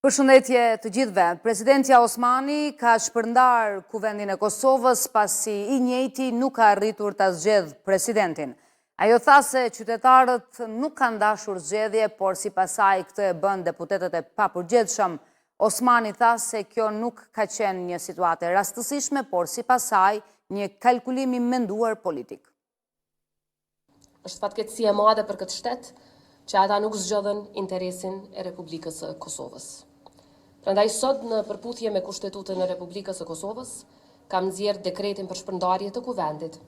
Përshëndetje të gjithëve. Presidentja Osmani ka shpërndar kuvendin e Kosovës pasi i njëjti nuk ka arritur të zgjedh presidentin. Ajo tha se qytetarët nuk kanë dashur zgjedhje, por sipas saj këtë e bën deputetët e papërgjegjshëm. Osmani tha se kjo nuk ka qenë një situatë e rastësishme, por sipas saj një kalkulim i menduar politik. Është fatkeqësi e madhe për këtë shtet që ata nuk zgjodhen interesin e Republikës së Kosovës. Prandaj sot në përputhje me Kushtetutën e Republikës së Kosovës, kam nxjerrë dekretin për shpërndarje të kuvendit.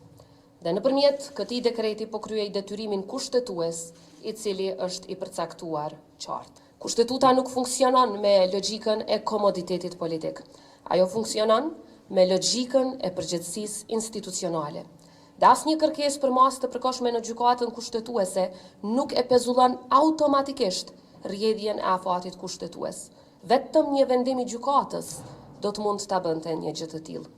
Dhe nëpërmjet këtij dekreti po kryej detyrimin kushtetues, i cili është i përcaktuar qartë. Kushtetuta nuk funksionon me logjikën e komoditetit politik. Ajo funksionon me logjikën e përgjegjësisë institucionale. Dhe asnjë kërkesë për masë të përkohshme në gjykatën kushtetuese nuk e pezullon automatikisht rrjedhjen e afatit kushtetues. Vetëm një vendim i gjykatës do të mund ta bënte një gjë të tillë.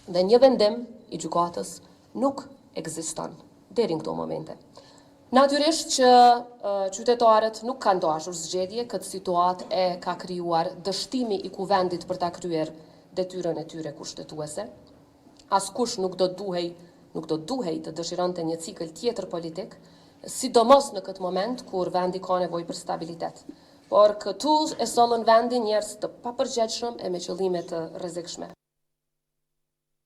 Dhe një vendim i gjykatës nuk ekziston deri në këto momente. Natyrisht që qytetarët nuk kanë dashur zgjedhje, këtë situatë e ka krijuar dështimi i kuvendit për ta kryer detyrën e tyre kushtetuese. Askush nuk do duhej të dëshironte një cikël tjetër politik, sidomos në këtë moment kur vendi ka nevojë për stabilitet. Por këtu e sollën vendin njerëz të papërgjegjshëm e me qëllime të rrezikshme.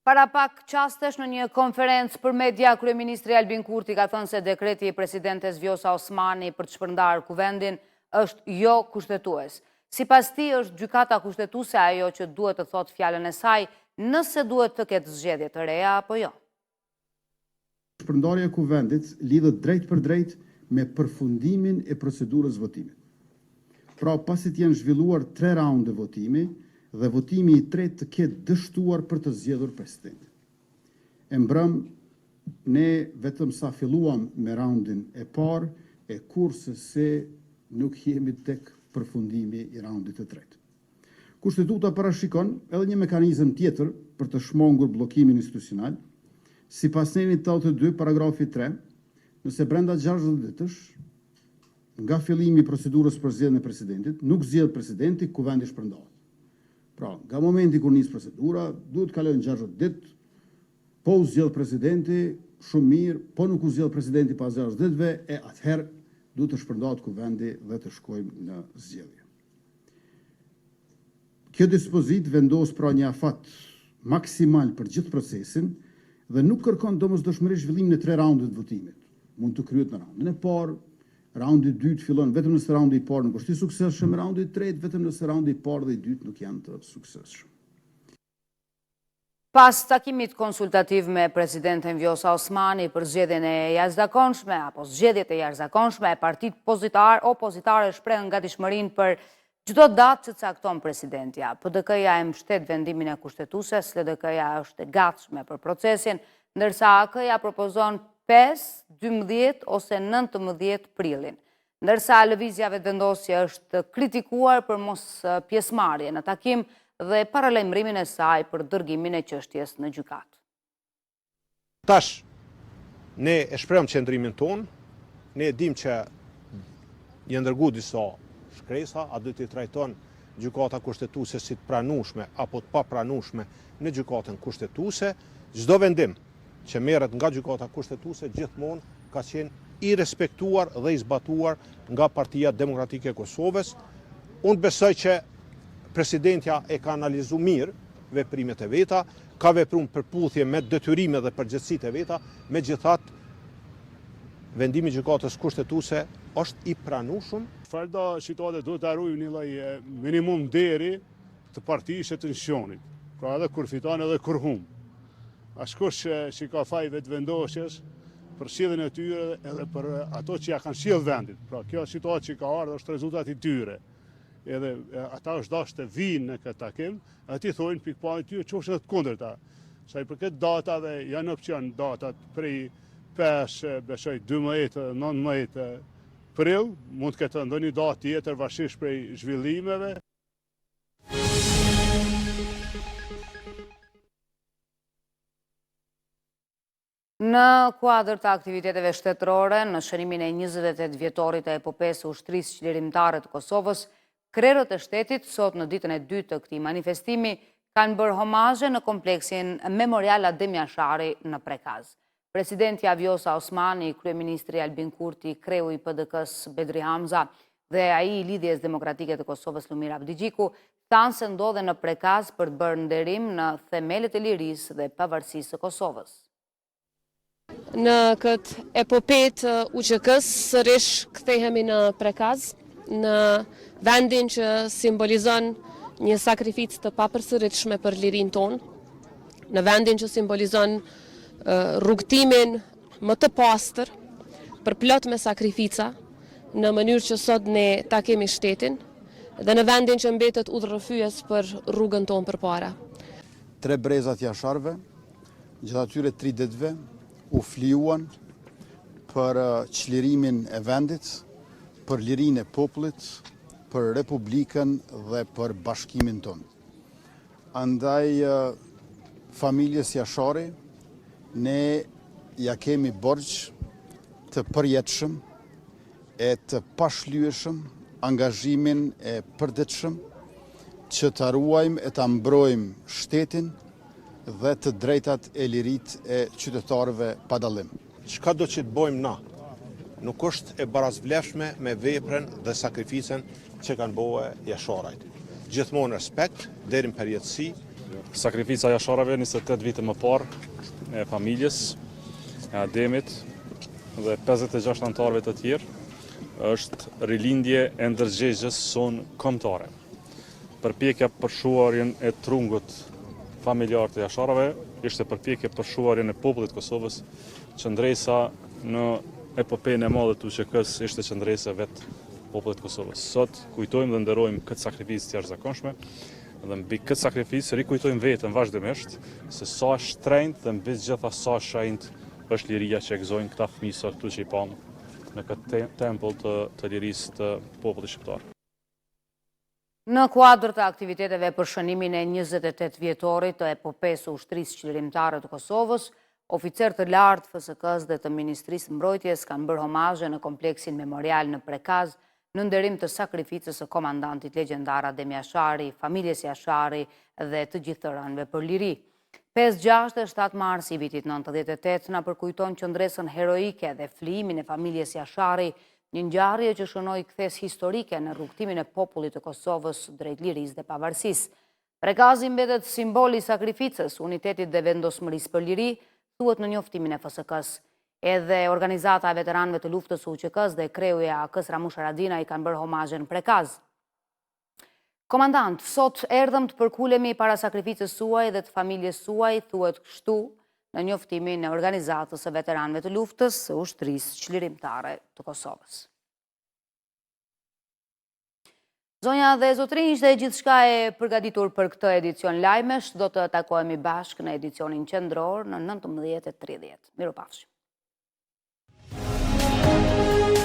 Para pak qastesh në një konferencë për media, kryeministri Albin Kurti ka thënë se dekreti i presidentes Vjosa Osmani për të shpërndar kuvendin është jo kushtetues. Sipas tij është gjykata kushtetuese ajo që duhet të thotë fjalën e saj, nëse duhet të ketë zgjedhje të reja apo jo. Shpërndarja e kuvendit lidhet drejt për drejt me përfundimin e procedurës votimit. Pra, pasi të janë zhvilluar 3 raunde votimi dhe votimi i tretë të ketë dështuar për të zgjedhur president. E mbrëm, ne vetëm sa filluam me raundin e parë, e kurse se nuk jemi tek përfundimi i raundit të tretë. Kushtetuta parashikon edhe një mekanizëm tjetër për të shmongur bllokimin institucional, sipas nenit 82 paragrafi 3, nëse brenda 60 ditësh nga fillimi i procedurës për zgjedhjen e presidentit, nuk zgjedh presidenti, kuvendi shpërndahet. Pra, nga momenti kur nis procedura, duhet kalojnë 60 ditë, po u zgjedh presidenti, shumë mirë, po nuk u zgjedh presidenti pas 60 ditëve, e atëherë duhet të shpërndahet kuvendi dhe të shkojmë në zgjedhje. Kjo dispozit vendos pra një afat maksimal për gjithë procesin dhe nuk kërkon domosdoshmërisht zhvillimin e 3 raundet të votimit. Mund të kryhet në raundin e parë, raundi i dytë fillon vetëm nëse raundi i parë nuk është i suksesshëm, raundi i tretë vetëm nëse raundi i parë dhe i dytë nuk janë të suksesshëm. Pas takimit konsultativ me presidenten Vjosa Osmani për zgjedhjen e jashtëzakonshme apo zgjedhjet e jashtëzakonshme, partitë opozitare shprehën gatishmërinë për çdo datë që cakton presidentja. PDK-ja e mbështet vendimin e kushtetueses, LDK-ja është e gatshme për procesin, ndërsa AK-ja propozon 5, 12 ose 19 prilin. Ndërsa lëvizja vetëvendosje është kritikuar për mos pjesëmarrje në takim dhe paralajmërimin e saj për dërgimin e çështjes në gjykatë. Tash, ne e shprehëm qëndrimin tonë, ne dim që janë dërguar disa shkresa, a do t'i trajton gjykata kushtetuese si të pranueshme apo të papranueshme në gjykatën kushtetuese. Çdo vendim që merret nga gjykata kushtetuese gjithmonë ka qenë i respektuar dhe i zbatuar nga Partia Demokratike e Kosovës. Unë besoj që presidentja e ka analizuar mirë veprimet e veta, ka vepruar në përputhje me detyrimet dhe përgjegjësitë e veta, megjithatë vendimi i gjykatës kushtetuese është i pranueshëm. Falda situata duhet të arrujë një lloj minimum deri të partisë të nëshionit. Pra edhe kur fiton edhe kur humb. Askush që ka faj vetëvendosjes për sjelljen e tyre edhe për ato që ja kanë sjell vendit. Pra kjo situatë që ka ardhur është rezultati i tyre. Edhe ata është dashur të vinë në këtë takim, aty thonë pikpamja e tyre qofshin edhe të kundërta. Sa i përket datave, janë opsion datat prej 5, besoj 12, 19 prill, mund të ketë ndonjë datë tjetër varësisht prej zhvillimeve. Në kuadër të aktiviteteve shtetërore, në shënimin e 28 vjetorit të epopesë ushtrisë qlirimtare të Kosovës, krerët e shtetit sot në ditën e dytë të këtij manifestimi kanë bërë homazhe në kompleksin Memorial Adem Jashari në Prekaz. Presidenti Vjosa Osmani, kryeministri Albin Kurti, kreu i PDK-s Bedri Hamza dhe ai i Lidhjes Demokratike të Kosovës Lumir Abdigjiku thanë se ndodhen në Prekaz për të bërë nderim në themelet e lirisë dhe pavarësisë së Kosovës. Në këtë epopet UÇK-s sërish kthehemi në Prekaz, në vendin që simbolizon një sakrificë të papërsëritshme për lirinë tonë, në vendin që simbolizon rrugtimin më të pastër, përplot me sakrifica, në mënyrë që sot ne ta kemi shtetin, dhe në vendin që mbetet udhërrëfyes për rrugën tonë përpara. 3 brezat jasharve, gjatë atyre 3 ditëve, u flijuan për çlirimin e vendit, për lirinë e popullit, për Republikën dhe për bashkimin tonë. Andaj familjes Jashari, ne ja kemi borxh të përjetshëm e të pashlyeshëm angazhimin e përditshëm që të ruajmë e të mbrojmë shtetin dhe të drejtat e lirit e qytetarëve pa dallim. Çka do që të bojmë na, nuk është e barazvlefshme me veprën dhe sakrificën që kanë bëhe jasharajt. Gjithmonë respekt, deri në përjetësi. Sakrifica jasharave 28 vite më parë e familjes, e Ademit dhe 56 anëtarëve të tjerë, është rilindje e ndërgjegjës sonë kombëtare. Përpjekja për shuarjen e trungut familjar të jasharave ishte përpjekje për shuarjen e popullit Kosovës, qëndresa në epopejën e madhe të UÇK-s ishte qëndresa vetë popullit Kosovës. Sot kujtojmë dhe nderojmë këtë sakrificë të jashtëzakonshme dhe mbi këtë sakrificë rikujtojmë vetëm vazhdimisht se sa shtrenjtë dhe mbi gjitha sa shenjtë është liria që e gëzojnë këta fëmijë sot këtu që i pamë në këtë tempull të lirisë të popullit shqiptar. Në kuadër të aktiviteteve për shënimin e 28 vjetorit të epopesë ushtrisë qlirimtare të Kosovës, oficer të lartë FSK-s dhe të Ministrisë Mbrojtjes kanë bërë homazhe në kompleksin Memorial në Prekaz në nderim të sakrificës së komandantit legjendar Adem Jashari, familjes Jashari dhe të gjithë të rënëve për liri. 5, 6 dhe 7 mars i vitit 98 na përkujton qëndresën heroike dhe flijimin e familjes Jashari, një ngjarje që shënoi kthes historike në rrugtimin e popullit të Kosovës drejt lirisë dhe pavarësisë. Prekazi mbetet simboli i sakrificës, unitetit dhe vendosmërisë për liri, thuhet në njoftimin e FSK-s. Edhe organizata e veteranëve të luftës së UÇK-s dhe kreuja AK-s Ramush Haradinaj kanë bërë homazhe në Prekaz. Komandant, sot erdhëm të përkulemi para sakrificës suaj dhe të familjes suaj, thuhet kështu në njoftimin e organizatës së veteranëve të luftës së ushtrisë qlirimtare të Kosovës. Zonja dhe zotrinj, ishte gjithçka e përgatitur për këtë edicion lajmesh. Do të takohemi bashkë në edicionin qendror në 19:30. Mirupafshim.